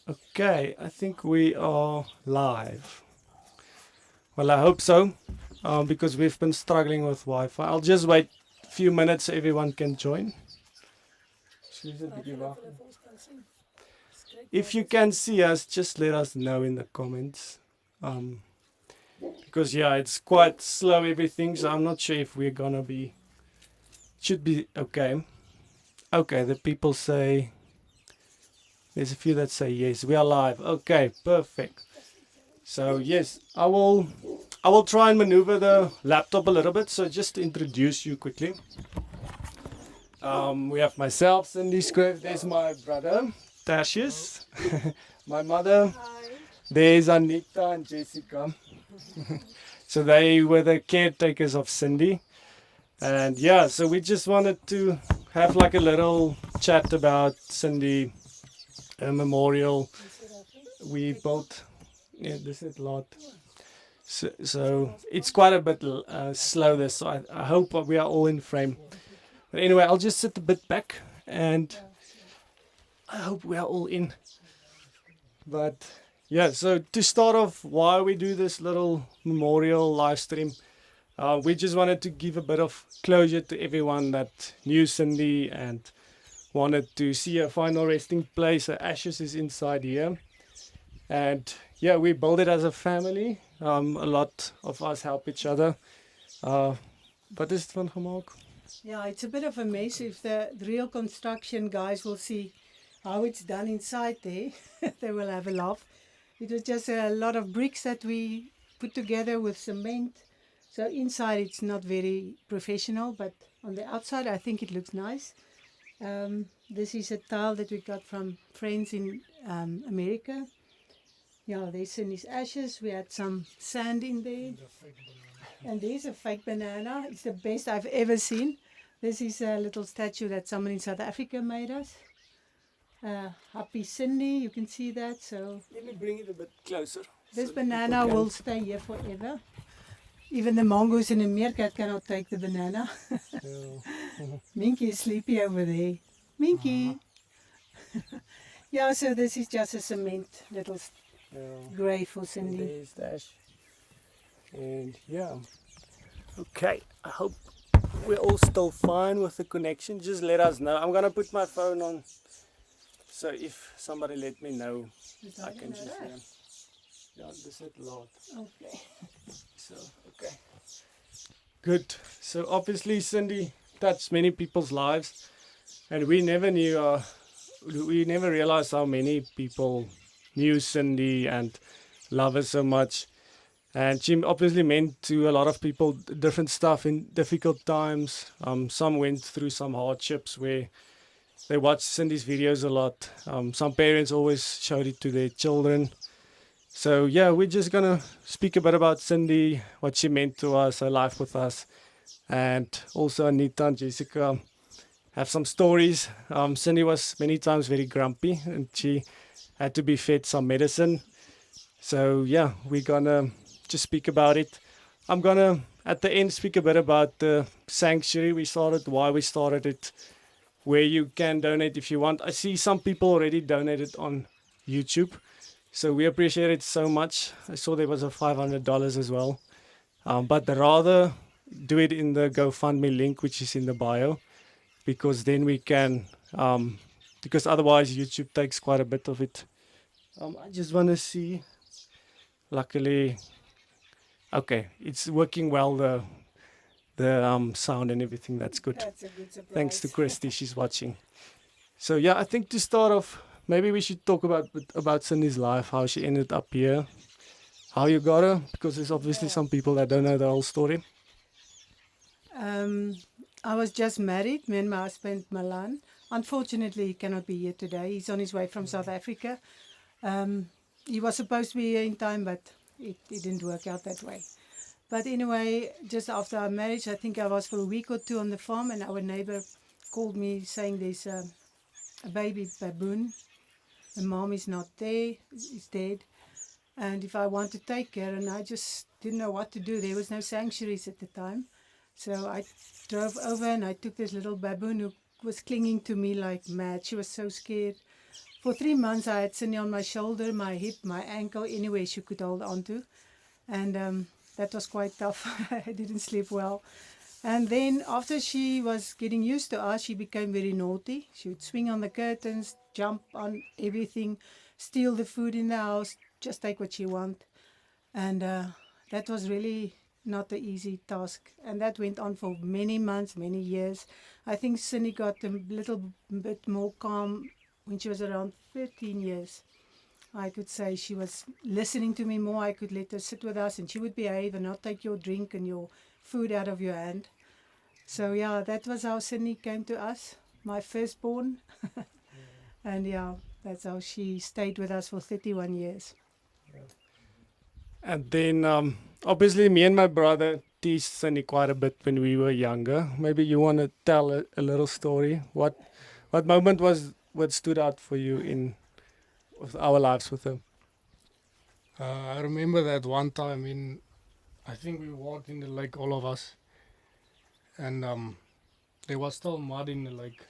Okay, I think we are live. Well, I hope so, because we've been struggling with Wi-Fi. I'll just wait a few minutes so everyone can join. If you can see us, just let us know in the comments. Because yeah, it's quite slow everything, so I'm not sure if we're gonna be. Should be okay. Okay, the people say. There's a few that say yes, we are live. Okay, perfect. So yes, I will try and maneuver the laptop a little bit. So just to introduce you quickly, we have myself, Cindy Scrive. There's my brother, Tashius. My mother. There's Anita and Jessica. So they were the caretakers of Cindy. And yeah, so we just wanted to have like a little chat about Cindy, a memorial we built. Yeah, this is a lot. So it's quite a bit slow this, so I hope we are all in frame. But anyway, I'll just sit a bit back and I hope we are all in. But yeah, so to start off, why we do this little memorial live stream, we just wanted to give a bit of closure to everyone that knew Cindy and wanted to see her final resting place. Her ashes is inside here. And yeah, we build it as a family. A lot of us help each other. Wat is het van gemaakt? Yeah, it's a bit of a mess. If the real construction guys will see how it's done inside there, they will have a laugh. It was just a lot of bricks that we put together with cement. So inside it's not very professional, but on the outside I think it looks nice. This is a tile that we got from friends in America. Yeah, there's in his ashes. We had some sand in there. And there's a fake banana. It's the best I've ever seen. This is a little statue that someone in South Africa made us. Happy Cindy, you can see that. So Let me bring it a bit closer. this so banana will stay here forever. Even the mongoose in the meerkat cannot take the banana. Minky is sleepy over there. Minky. Yeah, so this is just a cement little grave for Cindy. There's Dash. And yeah. Okay, I hope we're all still fine with the connection. Just let us know. I'm gonna put my phone on, so if somebody let me know, I can just hear. Yeah, this is loud. Okay. So okay. Good. So obviously Cindy touched many people's lives, and we never knew. We never realized how many people knew Cindy and love her so much. And she obviously meant to a lot of people different stuff in difficult times. Some went through some hardships where they watched Cindy's videos a lot. Some parents always showed it to their children. So yeah, we're just gonna speak a bit about Cindy, what she meant to us, her life with us, and also Anita and Jessica have some stories. Cindy was many times very grumpy, and she had to be fed some medicine. So yeah, we're gonna just speak about it. I'm gonna at the end speak a bit about the sanctuary we started, why we started it, where you can donate if you want. I see some people already donated on YouTube, so we appreciate it so much. I saw there was a $500 as well, but rather do it in the GoFundMe link, which is in the bio, because then we can, because otherwise YouTube takes quite a bit of it. I just want to see. Luckily, okay, it's working well. The sound and everything. That's good. That's a good surprise. Thanks to Christy, she's watching. So yeah, I think to start off, maybe we should talk about Cindy's life, how she ended up here, how you got her, because there's obviously some people that don't know the whole story. I was just married, me and my husband Milan. Unfortunately, he cannot be here today. He's on his way from South Africa. He was supposed to be here in time, but it didn't work out that way. But anyway, just after our marriage, I think I was for a week or two on the farm, and our neighbor called me saying there's a baby baboon. The mom is not there, is dead. And if I want to take her, and I just didn't know what to do. There was no sanctuaries at the time. So I drove over and I took this little baboon who was clinging to me like mad. She was so scared. For 3 months, I had Cindy on my shoulder, my hip, my ankle, anywhere she could hold on to. And that was quite tough. I didn't sleep well. And then after she was getting used to us, she became very naughty. She would swing on the curtains, jump on everything, steal the food in the house, just take what she want. And that was really not an easy task. And that went on for many months, many years. I think Cindy got a little bit more calm when she was around 13 years. I could say she was listening to me more. I could let her sit with us and she would behave and not take your drink and your food out of your hand. So yeah, that was how Cindy came to us, my firstborn. And yeah, that's how she stayed with us for 31 years. And then obviously me and my brother teased Cindy quite a bit when we were younger. Maybe you want to tell a little story. What moment was what stood out for you in with our lives with her? I remember that one time I think we walked in the lake, all of us, and there was still mud in the lake,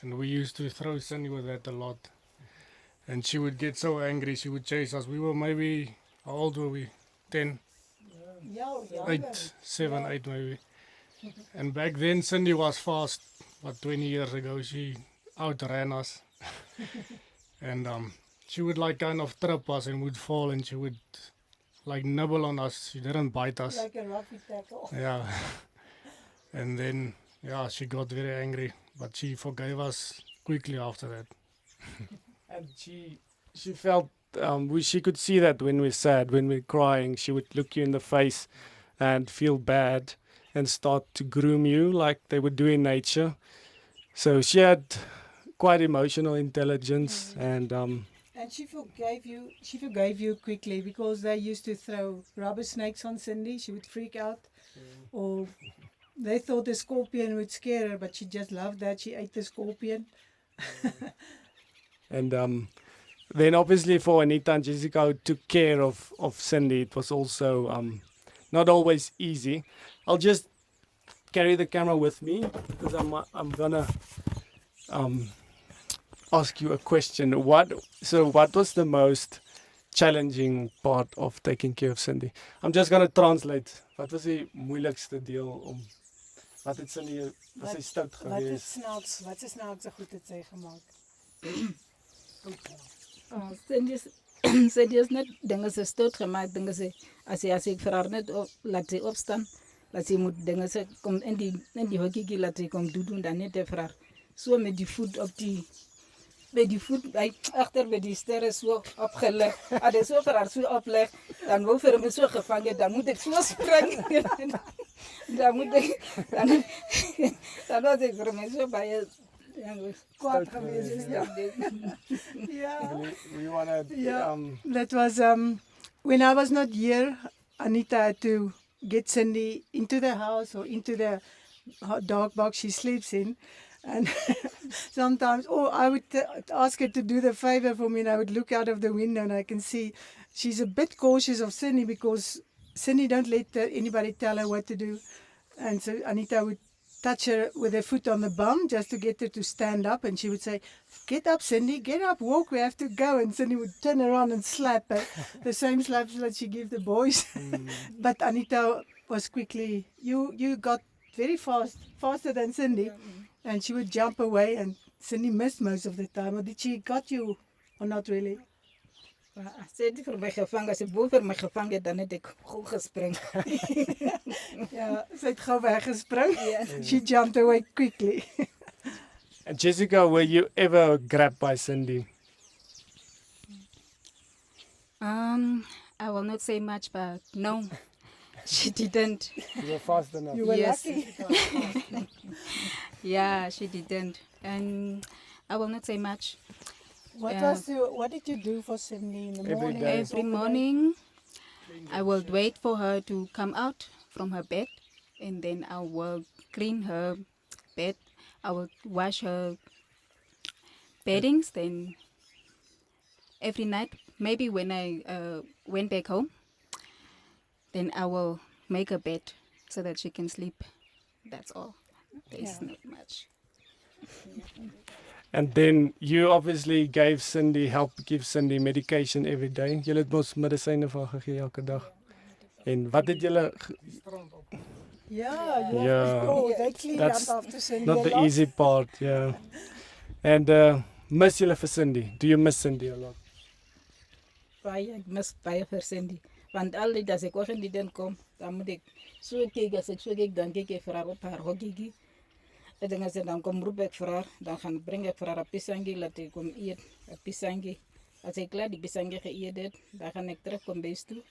and we used to throw Cindy with that a lot. And she would get so angry, she would chase us. We were maybe, how old were we? 10, Yeah, 8, 7, 8 maybe. And back then Cindy was fast, but 20 years ago she outran us. And she would like kind of trip us and would fall and she would like nibble on us. She didn't bite us. like a roughy tackle. Yeah. And then, yeah, she got very angry, but she forgave us quickly after that. And she felt she could see that when we're sad, when we're crying, she would look you in the face and feel bad and start to groom you like they would do in nature. So she had quite emotional intelligence and And she forgave you. She forgave you quickly because they used to throw rubber snakes on Cindy. She would freak out, or they thought the scorpion would scare her, but she just loved that. She ate the scorpion. and then obviously for Anita and Jessica who took care of Cindy, it was also not always easy. I'll just carry the camera with me because I'm gonna ask you a question. What was the most challenging part of taking care of Cindy? I'm just gonna translate. Wat was die moeilikste deel om wat het Cindy was hy stout geweest? Wat is snaakse goed het sy gemaak? Sy is net dinge se stout gemaak, dinge se as jy vir haar net laat sy opstaan, laat sy moet dinge se kom in die hokkie laat sy kom doen dan net vir haar. So met die voet op die met die voet agter by die sterre so opgelig. As jy so vir haar so opleg, dan wou vir hom so gevang het, dan moet ek so spring. Dan moet ek dan was ek vir my so baie kwaad geweest. Yeah. We wanna That was when I was not here. Anita had to get Cindy into the house or into the dog box she sleeps in. And sometimes, I would ask her to do the favor for me, and I would look out of the window and I can see she's a bit cautious of Cindy because Cindy don't let anybody tell her what to do. And so Anita would touch her with her foot on the bum just to get her to stand up, and she would say, "Get up, Cindy, get up, walk, we have to go." And Cindy would turn around and slap her, the same slaps that she gave the boys. But Anita was quickly, you got very fast, faster than Cindy. And she would jump away, and Cindy missed most of the time. Or did she got you, or not really? Sy het vir my gevang, as sy bo vir my gevang het, dan het ek gou gespring. Yeah, sy het gou weggespring. She jumped away quickly. And Jessica, were you ever grabbed by Cindy? I will not say much, but no, she didn't. You were fast enough. You were Yes. lucky. Yeah, she didn't. And I will not say much. What did you do for Cindy in the Every morning? day. Every morning, I will wait for her to come out from her bed, and then I will clean her bed. I will wash her beddings. Then every night, maybe when I went back home, then I will make a bed so that she can sleep. That's all. There's not much. And then you obviously gave Cindy, help give Cindy medication every day. Julle het mos medisyne vir haar gegee elke dag. En wat het julle Yeah, you Yeah. have to go. They clean That's up after Cindy. not a the lot. easy part, yeah. And miss julle vir Cindy? Do you miss Cindy a lot? Baie, ek mis baie vir Cindy. Want altyd as ek oggend die ding kom, dan moet ek so kyk, as ek so kyk, dan kyk ek vir haar op haar hoggiegie. En dan as ek dan kom roep ek vir haar, dan gaan bring ek vir haar 'n pisangie, laat ek kom eet, 'n pisangie. As ek klaar die pisangie geëet het, dan gaan ek terug kom bes toe.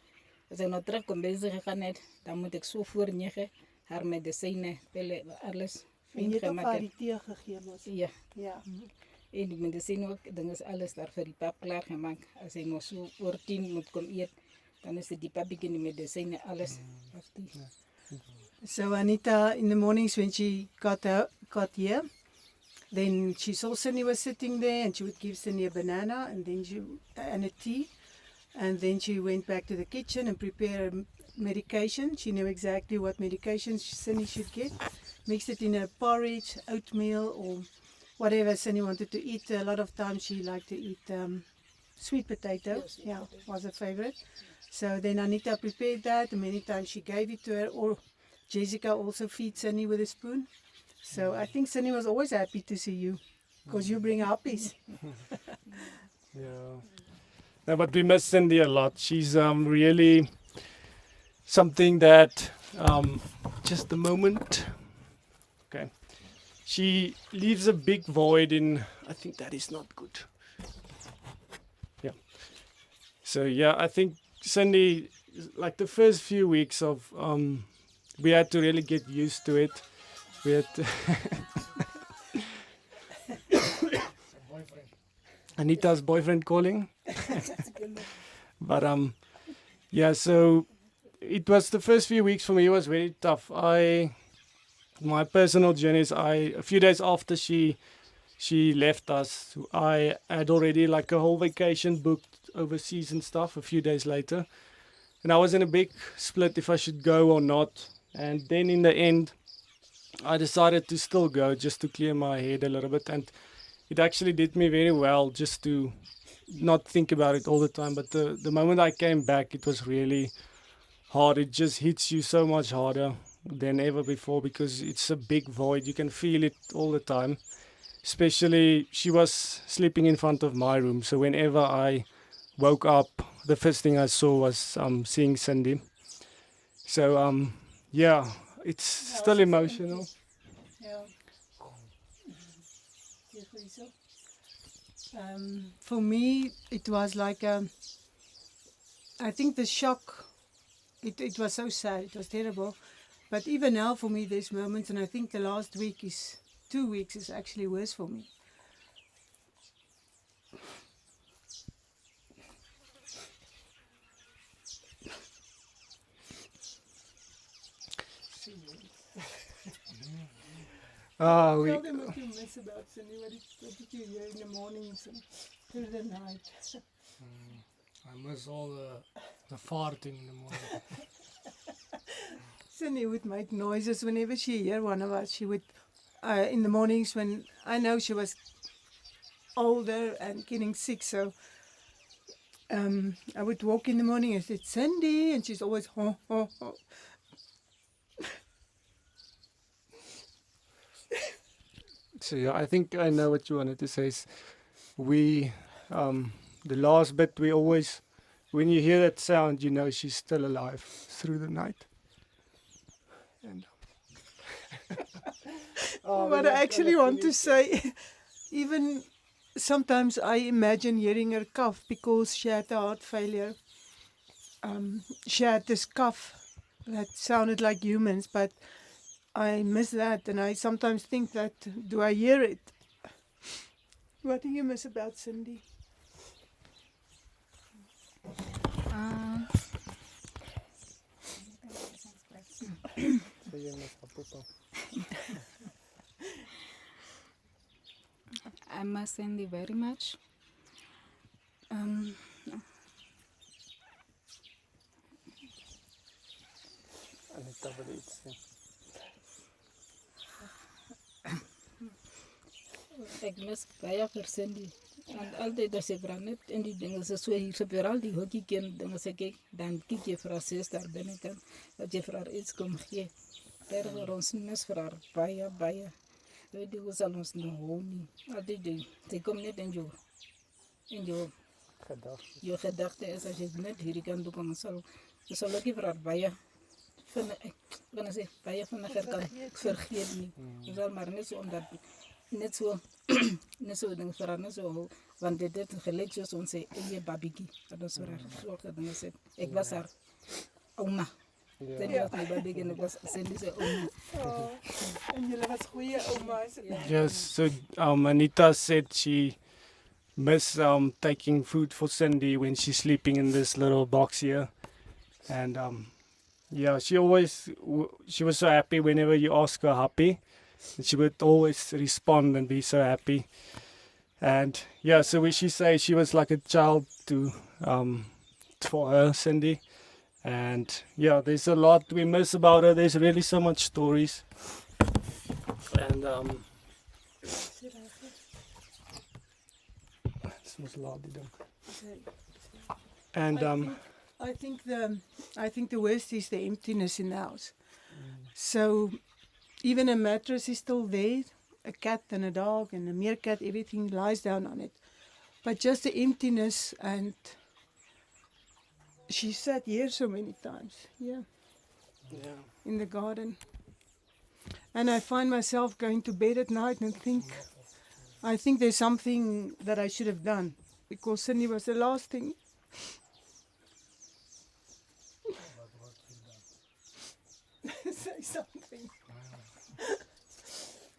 As ek nou terug kom bes gegaan het, dan moet ek so voor 9 haar medisyne, pille, alles En jy het ook gemaak haar het. die tee gegee mos. Ja. Ja. En die medisyne ook, dan is alles daar vir die pap klaar gemaak. As hy nog so oor 10 moet kom eet, dan is dit die papieke en die medisyne, alles. Of die, So Anita, in the mornings when she got here, then she saw Cindy was sitting there, and she would give Cindy a banana and then and a tea, and then she went back to the kitchen and prepared medication. She knew exactly what medication Cindy should get. Mixed it in a porridge, oatmeal, or whatever Cindy wanted to eat. A lot of times she liked to eat sweet potato. Yeah, was her favorite. So then Anita prepared that, and many times she gave it to her, or Jessica also feeds Cindy with a spoon. So I think Cindy was always happy to see you, because you bring happies. Yeah. No, but we miss Cindy a lot. She's really something that just a moment. Okay. She leaves a big void in, I think that is not good. Yeah. So yeah, I think Cindy, like the first few weeks of we had to really get used to it. We had to Anita's boyfriend calling. But yeah, so it was the first few weeks for me, it was very tough. My personal journey is a few days after she left us, I had already like a whole vacation booked overseas and stuff a few days later. And I was in a big split if I should go or not. And then in the end I decided to still go just to clear my head a little bit, and it actually did me very well just to not think about it all the time. But the moment I came back, it was really hard. It just hits you so much harder than ever before because it's a big void. You can feel it all the time. Especially, she was sleeping in front of my room, so whenever I woke up, the first thing I saw was seeing Cindy. So yeah, it's still emotional. Yeah. For me, it was like I think the shock. It was so sad. It was terrible. But even now, for me, there's moments, and I think the last week 2 weeks is actually worse for me. We Tell them what you miss about Cindy. What did you hear in the mornings and through the night? I miss all the farting in the morning. Cindy would make noises whenever she hear one of us. She would, in the mornings when I know she was older and getting sick, so I would walk in the morning and say, Cindy, and she's always, oh, oh, oh. So yeah, I think I know what you wanted to say. We, the last bit, we always, when you hear that sound, you know she's still alive through the night. And What I actually want to say, even sometimes I imagine hearing her cough because she had a heart failure. She had this cough that sounded like humans, but I miss that, and I sometimes think that, do I hear it? What do you miss about Cindy? I miss Cindy very much. Ek mis baie vir Cindy. En altyd as ek vra net in die dinge se so hier gebeur al die hokkie dinge se kyk, dan kyk jy vir haar suster binnekant dat jy vir haar iets kom gee. Daar ons mis vir haar baie. Weet jy hoe sal ons nou hou nie. Altyd jy kom net in jou gedagte is as jy net hierdie kant toe kom sal ook nie vir haar baie baie vinniger kan vergeet nie. Jy sal maar net so omdat net so ding vir haar net so want dit het gelyk soos ons sê eie babetjie dat ons vir haar so gedinge sê. Ek was haar ouma. Dit was my babetjie en ek was Cindy se ouma. En julle was goeie oumas. Yes, so Anita said she miss taking food for Cindy when she's sleeping in this little box here. And yeah, she was so happy whenever you ask her happy. She would always respond and be so happy. And yeah, so we she say she was like a child to for her, Cindy. And yeah, there's a lot we miss about her. There's really so much stories. And and I think the worst is the emptiness in the house. So even a mattress is still there, a cat and a dog and a meerkat, everything lies down on it. But just the emptiness, and she sat here so many times, yeah, in the garden. And I find myself going to bed at night and I think there's something that I should have done, because Cindy was the last thing. Say something.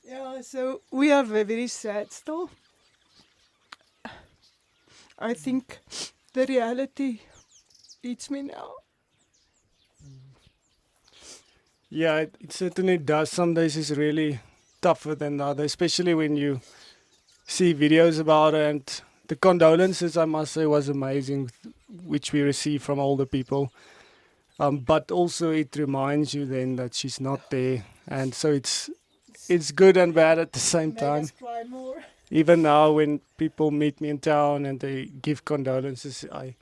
Yeah, so we are very sad still. I think the reality eats me now. yeah, it certainly does. Some days it's really tougher than the other, especially when you see videos about it. And the condolences, I must say, was amazing, which we received from all the people. But also it reminds you then that she's not there, and so it's good and bad at the same Made time. us cry more. Even now, when people meet me in town and they give condolences, I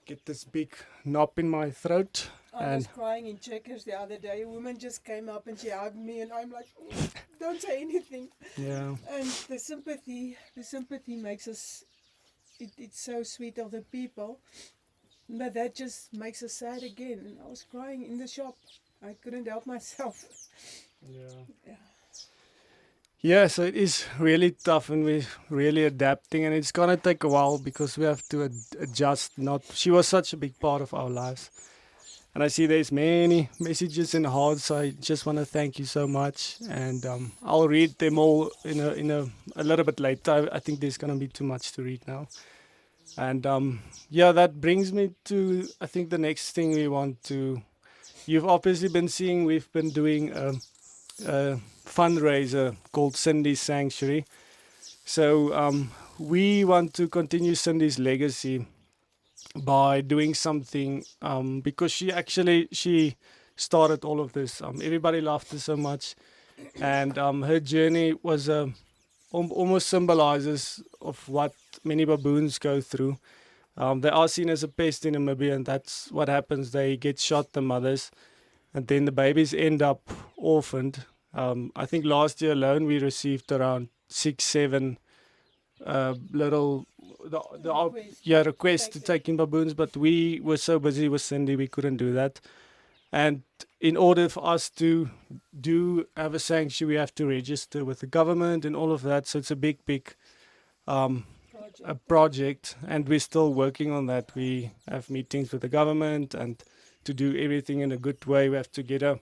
get this big knot in my throat. I was And crying in Checkers the other day. A woman just came up and she hugged me, and I'm like, don't say anything. yeah, And the sympathy makes us. It's so sweet of the people, but that just makes us sad again. And I was crying in the shop. I couldn't help myself. yeah. So it is really tough, and we're really adapting, and it's gonna take a while because we have to adjust. She was such a big part of our lives. And I see there's many messages in hearts. So I just want to thank you so much, and I'll read them all in a little bit later. I think there's gonna be too much to read now, and yeah, that brings me to I think the next thing we want to. You've obviously been seeing we've been doing a fundraiser called Cindy's Sanctuary. So we want to continue Cindy's legacy by doing something because she started all of this. Everybody loved her so much, and her journey was almost symbolizes of what many baboons go through. They are seen as a pest in Namibia, and that's what happens. They get shot, the mothers, and then the babies end up orphaned. I think last year alone we received around 6-7 little requests to take in baboons, but we were so busy with Cindy we couldn't do that. And in order for us to have a sanctuary, we have to register with the government and all of that. So it's a big a project, and we're still working on that. We have meetings with the government, and to do everything in a good way, we have to get a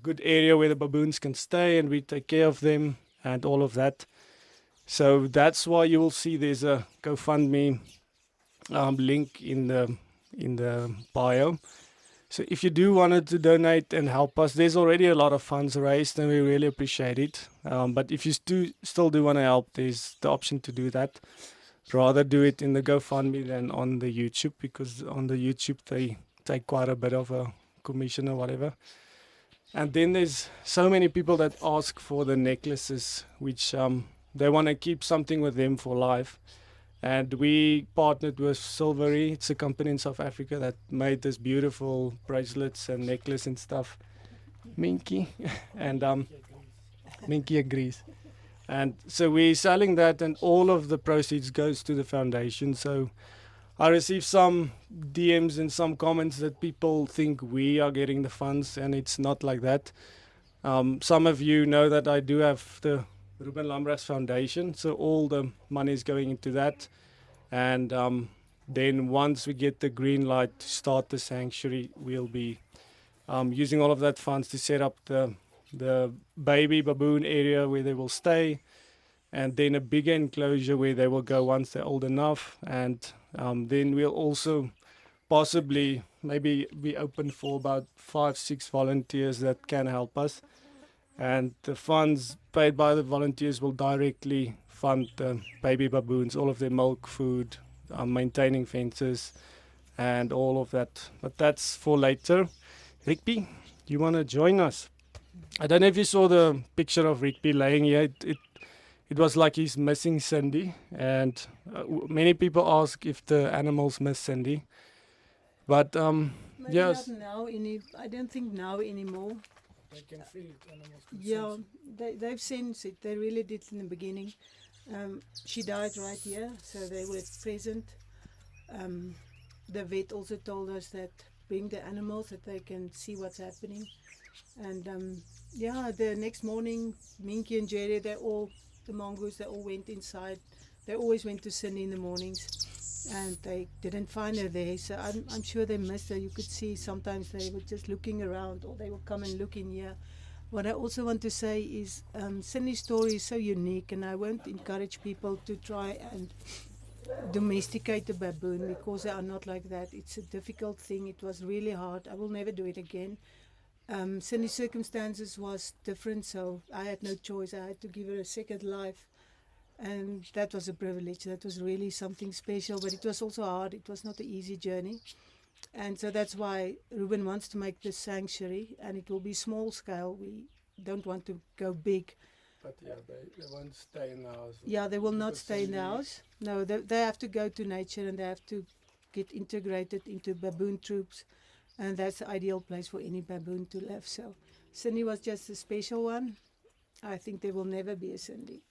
good area where the baboons can stay, and we take care of them and all of that. So that's why you will see there's a GoFundMe link in the bio. So if you do want to donate and help us, there's already a lot of funds raised, and we really appreciate it. But if you still do want to help, there's the option to do that. Rather do it in the GoFundMe than on the YouTube, because on the YouTube they take quite a bit of a commission or whatever. And then there's so many people that ask for the necklaces, which they want to keep something with them for life. And we partnered with Silvery. It's a company in South Africa that made this beautiful bracelets and necklace and stuff. Minky. And Minky agrees. And so we're selling that, and all of the proceeds goes to the foundation. So I received some DMs and some comments that people think we are getting the funds, and it's not like that. Some of you know that I do have the Ruben Lambras Foundation, so all the money is going into that. And then once we get the green light to start the sanctuary, we'll be using all of that funds to set up the baby baboon area where they will stay, and then a bigger enclosure where they will go once they're old enough. And then we'll also possibly maybe be open for about 5-6 volunteers that can help us. And the funds paid by the volunteers will directly fund the baby baboons, all of their milk, food, maintaining fences, and all of that. But that's for later. Rigby, you want to join us? I don't know if you saw the picture of Rigby laying here. It was like he's missing Cindy, and many people ask if the animals miss Cindy. But Maybe yes, not now. I don't think now anymore. They can feel it, animals can Yeah, sense they've sensed it. They really did in the beginning. She died right here, so they were present. The vet also told us that bring the animals that they can see what's happening. And yeah, the next morning, Minky and Jerry, the mongoose, they all went inside. They always went to Cindy in the mornings, and they didn't find her there. So I'm sure they missed her. You could see sometimes they were just looking around, or they will come and look in here. What I also want to say is Cindy's story is so unique, and I won't encourage people to try and domesticate a baboon, because they are not like that. It's a difficult thing. It was really hard. I will never do it again. Cindy's circumstances was different, so I had no choice. I had to give her a second life, and that was a privilege. That was really something special, but it was also hard. It was not an easy journey, and so that's why Ruben wants to make this sanctuary, and it will be small scale. We don't want to go big. but yeah, they won't stay in the house. Yeah, they will not Because stay in the Cindy- house. No, they have to go to nature, and they have to get integrated into baboon troops, and that's the ideal place for any baboon to live. So Cindy was just a special one. I think there will never be a Cindy.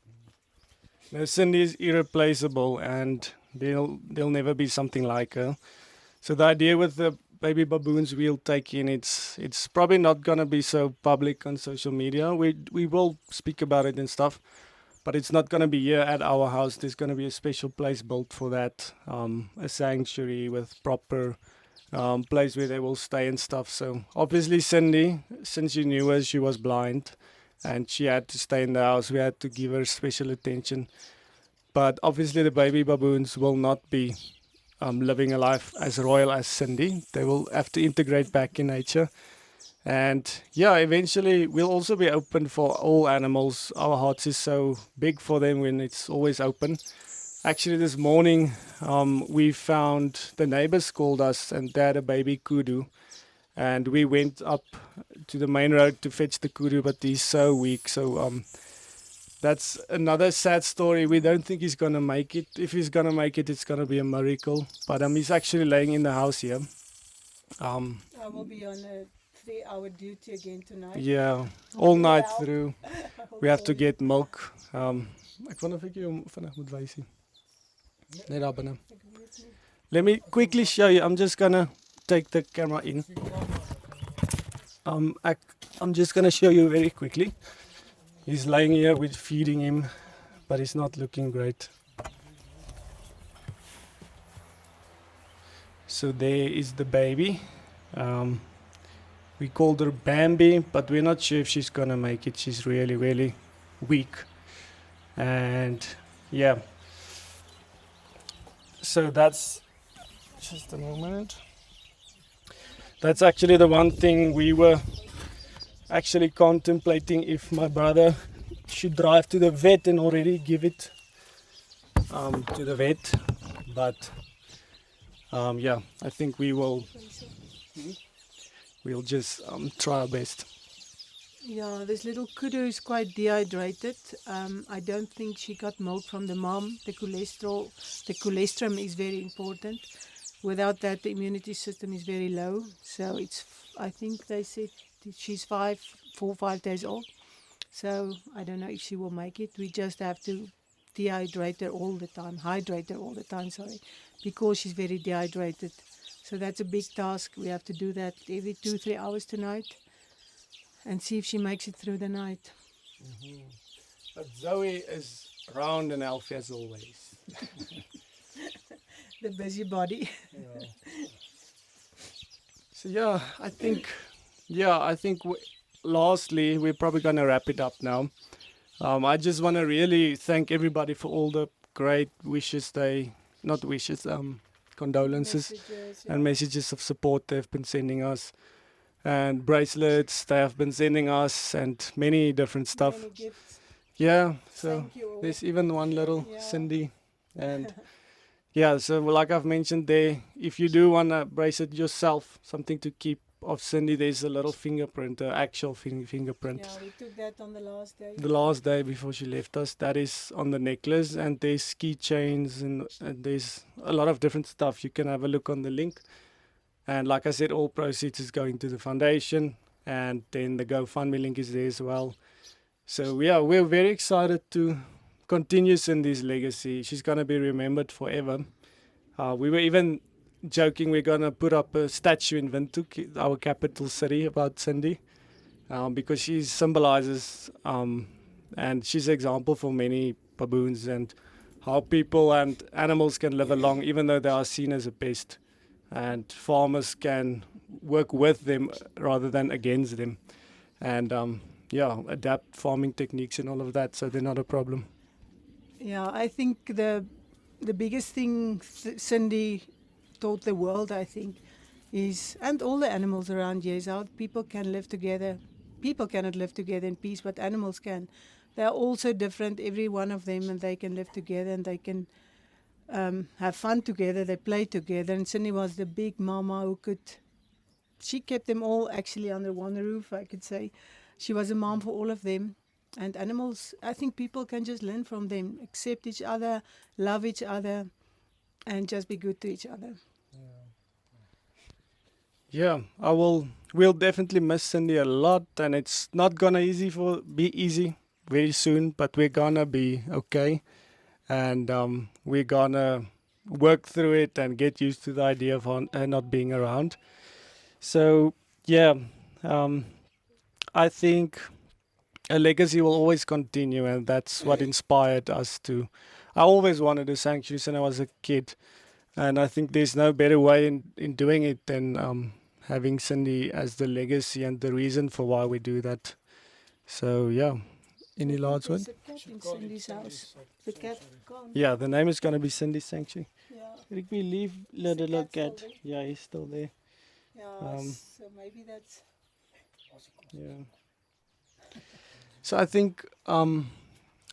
No, Cindy is irreplaceable, and there'll never be something like her. So the idea with the baby baboons we'll take in, it's probably not gonna be so public on social media. We will speak about it and stuff, but it's not gonna be here at our house. There's gonna be a special place built for that, a sanctuary with proper place where they will stay and stuff. So obviously Cindy, since you knew her, she was blind, and she had to stay in the house. We had to give her special attention. But obviously the baby baboons will not be living a life as royal as Cindy. They will have to integrate back in nature. And yeah, eventually we'll also be open for all animals. Our hearts is so big for them when it's always open. Actually, this morning we found, the neighbors called us, and they had a baby kudu. And we went up to the main road to fetch the kudu, but he's so weak. So that's another sad story. We don't think he's gonna make it. If he's gonna make it, it's gonna be a miracle. But he's actually laying in the house here. I will be on a 3-hour duty again tonight. Yeah, all night through. We have to get milk. Ek wonder of ek jou vinnig moet wys nie. Net daar binne. Let me quickly show you. I'm just gonna take the camera in. I'm just gonna show you very quickly. He's lying here, we're feeding him, but he's not looking great. So there is the baby. We called her Bambi, but we're not sure if she's gonna make it. She's really, really weak. And yeah. So that's just a moment. That's actually the one thing we were actually contemplating, if my brother should drive to the vet and already give it to the vet. But yeah, I think we'll just try our best. Yeah, this little kudu is quite dehydrated. I don't think she got milk from the mom. The cholesterol is very important. Without that, the immunity system is very low. So I think they said that she's 5 days old. So I don't know if she will make it. We just have to dehydrate her all the time, hydrate her all the time, sorry, because she's very dehydrated. So that's a big task. We have to do that every 2-3 hours tonight and see if she makes it through the night. But Zoe is round and healthy as always. The busybody. Yeah. So yeah, I think lastly we're probably gonna wrap it up now. I just want to really thank everybody for all the great wishes not wishes, condolences Messages, and messages of support they've been sending us, and bracelets they have been sending us, and many different stuff. many gifts. Yeah, so Thank you all. there's even one little Yeah. Cindy, and yeah, so like I've mentioned there, if you do want to bracelet yourself, something to keep of Cindy, there's a little fingerprint, actual fingerprint. Yeah, we took that on the last day. The last day before she left us, that is on the necklace, and there's keychains and there's a lot of different stuff. You can have a look on the link. And like I said, all proceeds is going to the foundation, and then the GoFundMe link is there as well. So yeah, we're very excited to continue Cindy's legacy. She's gonna be remembered forever. We were even joking we're gonna put up a statue in Windhoek, our capital city, about Cindy, because she symbolizes and she's an example for many baboons and how people and animals can live along, even though they are seen as a pest, and farmers can work with them rather than against them, and adapt farming techniques and all of that, so they're not a problem. Yeah, I think the biggest thing Cindy taught the world, I think, is, and all the animals around here, is how people can live together. People cannot live together in peace, but animals can. They are all so different, every one of them, and they can live together and they can have fun together. They play together. And Cindy was the big mama she kept them all actually under one roof, I could say. She was a mom for all of them. And animals, I think people can just learn from them, accept each other, love each other, and just be good to each other. Yeah, we'll definitely miss Cindy a lot, and it's not gonna be easy very soon, but we're gonna be okay, and we're gonna work through it and get used to the idea of her not being around. So yeah, I think a legacy will always continue, and that's what inspired us to. I always wanted a sanctuary since I was a kid, and I think there's no better way in doing it than having Cindy as the legacy and the reason for why we do that. So yeah, any last word? There's a cat in Cindy's house. The cat gone. Yeah, the name is gonna be Cindy Sanctuary. Yeah. Did we leave the Is the little cat still cat? there? Yeah, he's still there. Yeah, Um, so maybe that's. Yeah. So I think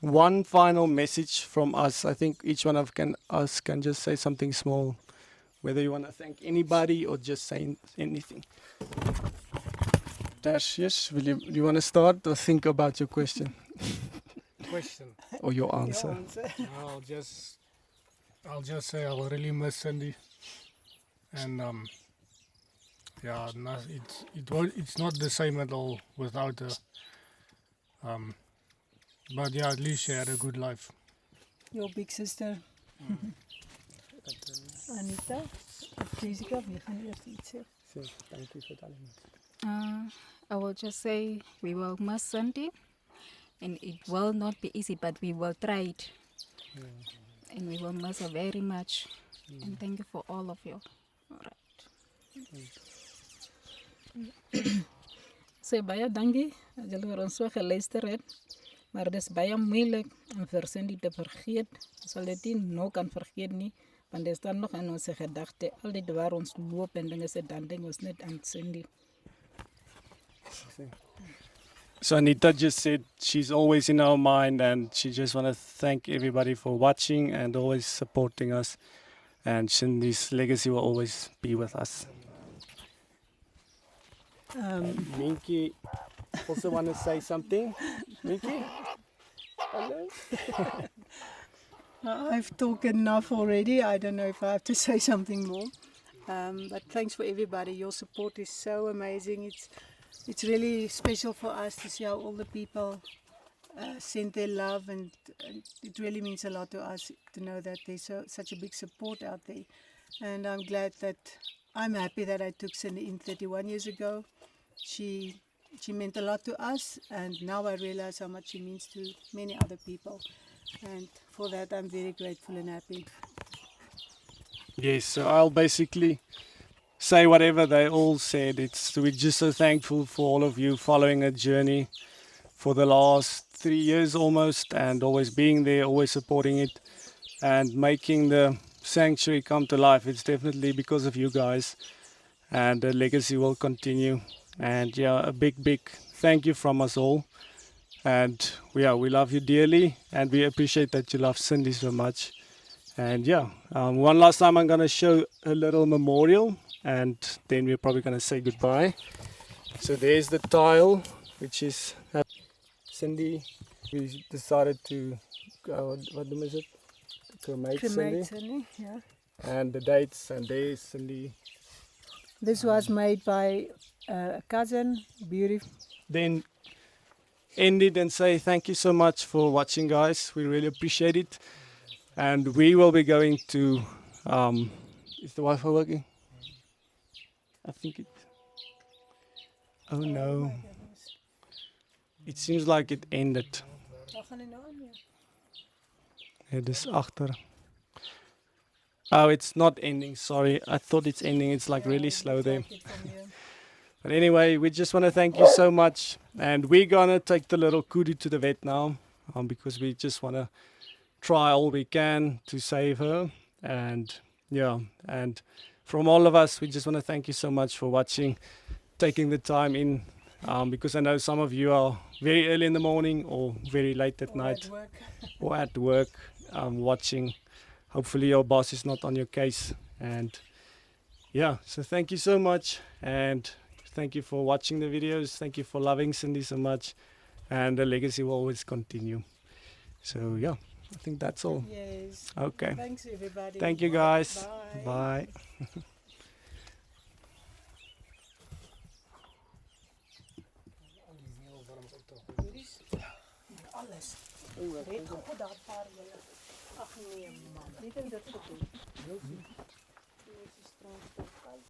one final message from us. I think each one of us can just say something small, whether you want to thank anybody or just say anything. Dash, yes. Do you want to start or think about your question Question. or your your answer? answer. I'll just say I'll really miss Cindy, and it's not the same at all without her. But yeah, at least she had a good life. Your big sister. Anita, Jessica, wie gaan eerst iets zeggen? Thank you for telling me. I will just say we will miss Sunday, and it will not be easy, but we will try it. And we will miss her very much. And thank you for all of you. All right. So baie dankie dat julle vir ons so geluister het. Maar dis baie moeilik om vir Cindy te vergeet. Ons sal dit nie nou kan vergeet nie, want dit staan nog in ons gedagte. Al die waar ons loop en dinge se dan dink ons net aan Cindy. So Anita just said she's always in our mind, and she just want to thank everybody for watching and always supporting us. And Cindy's legacy will always be with us. Um, Minky, also want to say something? Mickey? Hello? I've talked enough already. I don't know if I have to say something more. But thanks for everybody. Your support is so amazing. It's really special for us to see how all the people send their love, and it really means a lot to us to know that there's such a big support out there. And I'm happy that I took Cindy in 31 years ago. She meant a lot to us, and now I realize how much she means to many other people. And for that, I'm very grateful and happy. Yes, so I'll basically say whatever they all said. We're just so thankful for all of you following a journey for the last 3 years almost, and always being there, always supporting it, and making the sanctuary come to life. It's definitely because of you guys, and the legacy will continue. And yeah, a big thank you from us all. And we love you dearly, and we appreciate that you love Cindy so much. And yeah, one last time I'm gonna show a little memorial, and then we're probably gonna say goodbye. So there's the tile, which is Cindy. We decided to what name is it? Cremate Cindy. Cindy, yeah. And the dates, and there's Cindy. This was made by a cousin, beautiful. Then end it and say thank you so much for watching, guys. We really appreciate it. And we will be going to is the Wi-Fi working? I think it. Oh no. It seems like it ended. It is achter. Oh, it's not ending. Sorry, I thought it's ending. It's like really slow there. But anyway, we just want to thank you so much, and we're gonna take the little kudu to the vet now, because we just want to try all we can to save her. And yeah, and from all of us, we just want to thank you so much for watching, taking the time in, because I know some of you are very early in the morning or very late at night or at work watching. Hopefully your boss is not on your case. And yeah, so thank you so much, and thank you for watching the videos. Thank you for loving Cindy so much, and the legacy will always continue. So yeah, I think that's all. Yes. Okay. Thanks, everybody. Thank you, guys. Bye. Bye. Alles. Red goed daar paar julle. Ag nee man. Net dit gedoen. Heel goed. Dit is straks.